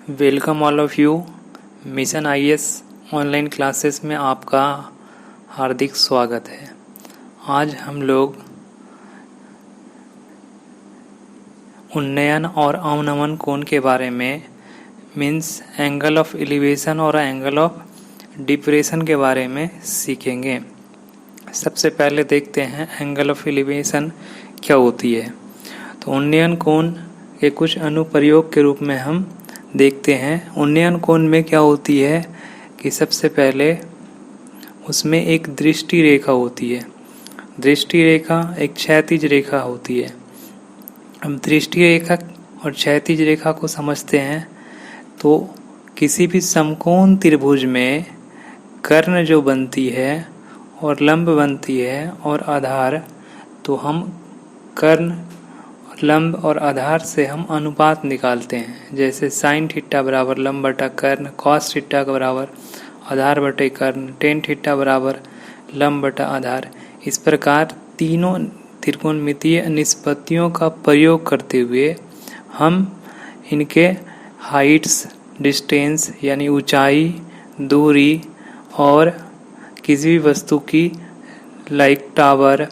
Welcome all of you. Mission IAS online classes में आपका हार्दिक स्वागत है। आज हम लोग उन्नयन और अवनमन कोण के बारे में मीन्स एंगल ऑफ एलिवेशन और एंगल ऑफ डिप्रेशन के बारे में सीखेंगे। सबसे पहले देखते हैं एंगल ऑफ एलिवेशन क्या होती है। तो उन्नयन कोण के कुछ अनुप्रयोग के रूप में हम देखते हैं। उन्नयन कोण में क्या होती है कि सबसे पहले उसमें एक दृष्टि रेखा होती है। दृष्टि रेखा एक क्षैतिज रेखा होती है। हम दृष्टि रेखा और क्षैतिज रेखा को समझते हैं तो किसी भी समकोण त्रिभुज में कर्ण जो बनती है और लंब बनती है और आधार, तो हम कर्ण लंब और आधार से हम अनुपात निकालते हैं। जैसे साइन थीटा बराबर लंब बटा कर्ण, कॉस थीटा बराबर आधार बटे कर्ण, टेन थीटा बराबर लंब बटा आधार। इस प्रकार तीनों त्रिकोणमितीय निष्पत्तियों का प्रयोग करते हुए हम इनके हाइट्स, डिस्टेंस यानी ऊंचाई, दूरी और किसी भी वस्तु की लाइक टावर,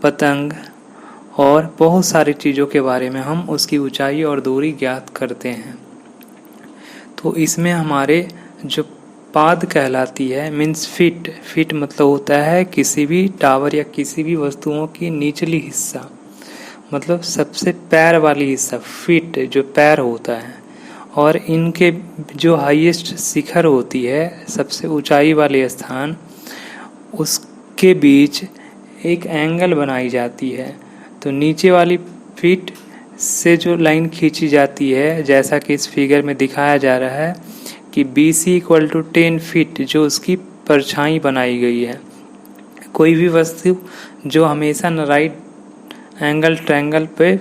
पतंग और बहुत सारी चीज़ों के बारे में हम उसकी ऊंचाई और दूरी ज्ञात करते हैं। तो इसमें हमारे जो पाद कहलाती है मीन्स फिट मतलब होता है किसी भी टावर या किसी भी वस्तुओं की निचली हिस्सा, मतलब सबसे पैर वाली हिस्सा फिट जो पैर होता है। और इनके जो हाईएस्ट शिखर होती है, सबसे ऊंचाई वाले स्थान, उसके बीच एक एंगल बनाई जाती है। तो नीचे वाली फीट से जो लाइन खींची जाती है, जैसा कि इस फिगर में दिखाया जा रहा है कि BC = 10 फीट जो उसकी परछाई बनाई गई है। कोई भी वस्तु जो हमेशा राइट एंगल ट्रायंगल पे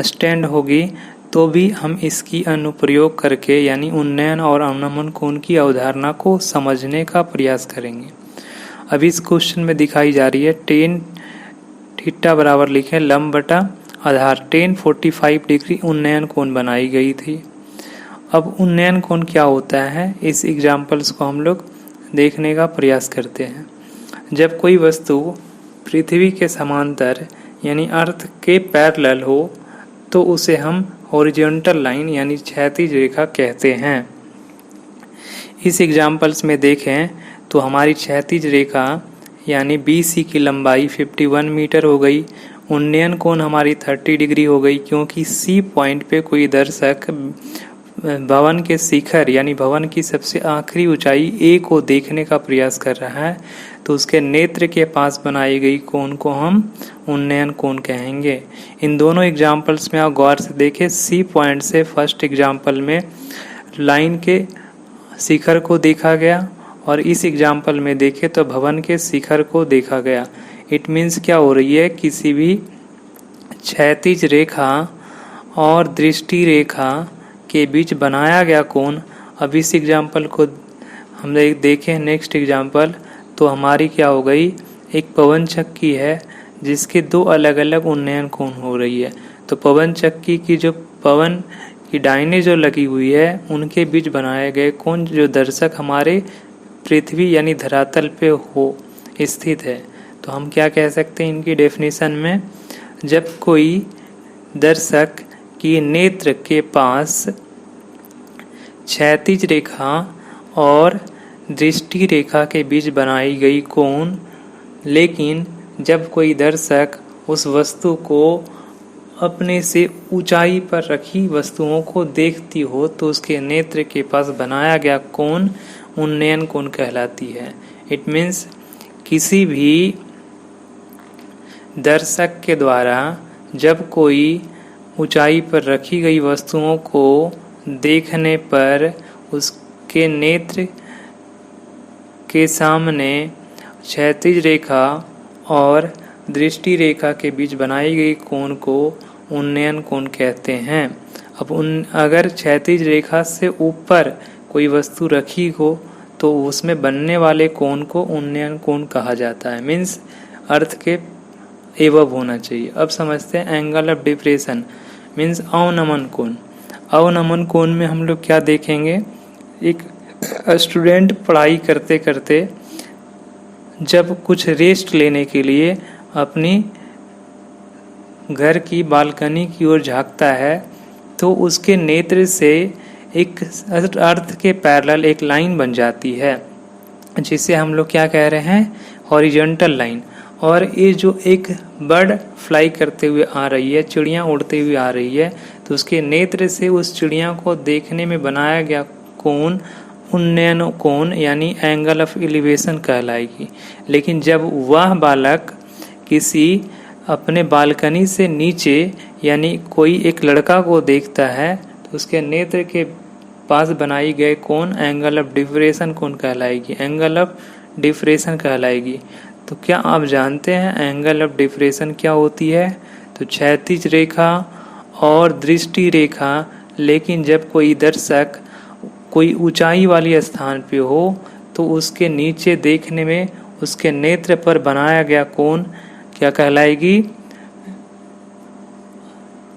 स्टैंड होगी तो भी हम इसकी अनुप्रयोग करके यानी उन्नयन और अवनमन कोण की अवधारणा को समझने का प्रयास करेंगे। अभी इस क्वेश्चन में दिखाई जा रही है टेन थीटा बराबर लिखें लंब बटा आधार, 1045 डिग्री उन्नयन कोण बनाई गई थी। अब उन्नयन कोण क्या होता है, इस एग्जाम्पल्स को हम लोग देखने का प्रयास करते हैं। जब कोई वस्तु पृथ्वी के समांतर यानी अर्थ के पैरेलल हो तो उसे हम हॉरिजॉन्टल लाइन यानी क्षैतिज रेखा कहते हैं। इस एग्जाम्पल्स में देखें तो हमारी क्षैतिज रेखा यानी BC की लंबाई 51 मीटर हो गई। उन्नयन कोण हमारी 30 डिग्री हो गई, क्योंकि C पॉइंट पे कोई दर्शक भवन के शिखर यानी भवन की सबसे आखिरी ऊंचाई A को देखने का प्रयास कर रहा है, तो उसके नेत्र के पास बनाई गई कोण को हम उन्नयन कोण कहेंगे। इन दोनों एग्जाम्पल्स में आप गौर से देखें, C पॉइंट से फर्स्ट एग्जाम्पल में लाइन के शिखर को देखा गया और इस एग्जाम्पल में देखें तो भवन के शिखर को देखा गया। इट मीन्स क्या हो रही है, किसी भी क्षैतिज रेखा और दृष्टि रेखा के बीच बनाया गया कोण। अब इस एग्जाम्पल को हम देखें नेक्स्ट एग्जाम्पल, तो हमारी क्या हो गई, एक पवन चक्की है जिसके दो अलग अलग उन्नयन कोण हो रही है। तो पवन चक्की की जो पवन की डाइने जो लगी हुई है उनके बीच बनाए गए कोण जो दर्शक हमारे पृथ्वी यानी धरातल पे हो स्थित है, तो हम क्या कह सकते हैं इनकी डेफिनेशन में, जब कोई दर्शक की नेत्र के पास क्षैतिज रेखा और दृष्टि रेखा के बीच बनाई गई कोण, लेकिन जब कोई दर्शक उस वस्तु को अपने से ऊंचाई पर रखी वस्तुओं को देखती हो तो उसके नेत्र के पास बनाया गया कोण उन्नयन कोण कहलाती है। इट मीन्स किसी भी दर्शक के द्वारा जब कोई ऊंचाई पर रखी गई वस्तुओं को देखने पर उसके नेत्र के सामने क्षैतिज रेखा और दृष्टि रेखा के बीच बनाई गई कोण को उन्नयन कोण कहते हैं। अब अगर क्षैतिज रेखा से ऊपर कोई वस्तु रखी हो तो उसमें बनने वाले कोण को उन्नयन कोण कहा जाता है, मीन्स अर्थ के एबव होना चाहिए। अब समझते हैं एंगल ऑफ डिप्रेशन। मीन्स अवनमन कोण। अवनमन कोण में हम लोग क्या देखेंगे, एक स्टूडेंट पढ़ाई करते करते जब कुछ रेस्ट लेने के लिए अपनी घर की बालकनी की ओर झांकता है तो उसके नेत्र से एक अर्थ के पैरेलल एक लाइन बन जाती है, जिसे हम लोग क्या कह रहे हैं, हॉरिजॉन्टल लाइन। और ये जो एक बर्ड फ्लाई करते हुए आ रही है, चिड़िया उड़ते हुए आ रही है, तो उसके नेत्र से उस चिड़िया को देखने में बनाया गया कोण उन्नयन कोण यानी एंगल ऑफ एलिवेशन कहलाएगी। लेकिन जब वह बालक किसी अपने बालकनी से नीचे यानी कोई एक लड़का को देखता है तो उसके नेत्र के पास बनाई गए कोण एंगल ऑफ डिफरेशन कोण कहलाएगी, एंगल ऑफ डिफरेशन कहलाएगी। तो क्या आप जानते हैं एंगल ऑफ डिफरेशन क्या होती है? तो क्षैतिज रेखा और दृष्टि रेखा। लेकिन जब कोई दर्शक कोई ऊंचाई वाली स्थान पे हो तो उसके नीचे देखने में उसके नेत्र पर बनाया गया कोण क्या कहलाएगी,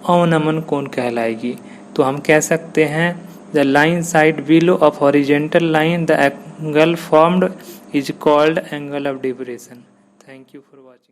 अवनमन कोण कहलाएगी। तो हम कह सकते हैं the line side below of horizontal line the angle formed is called angle of depression. Thank you for watching.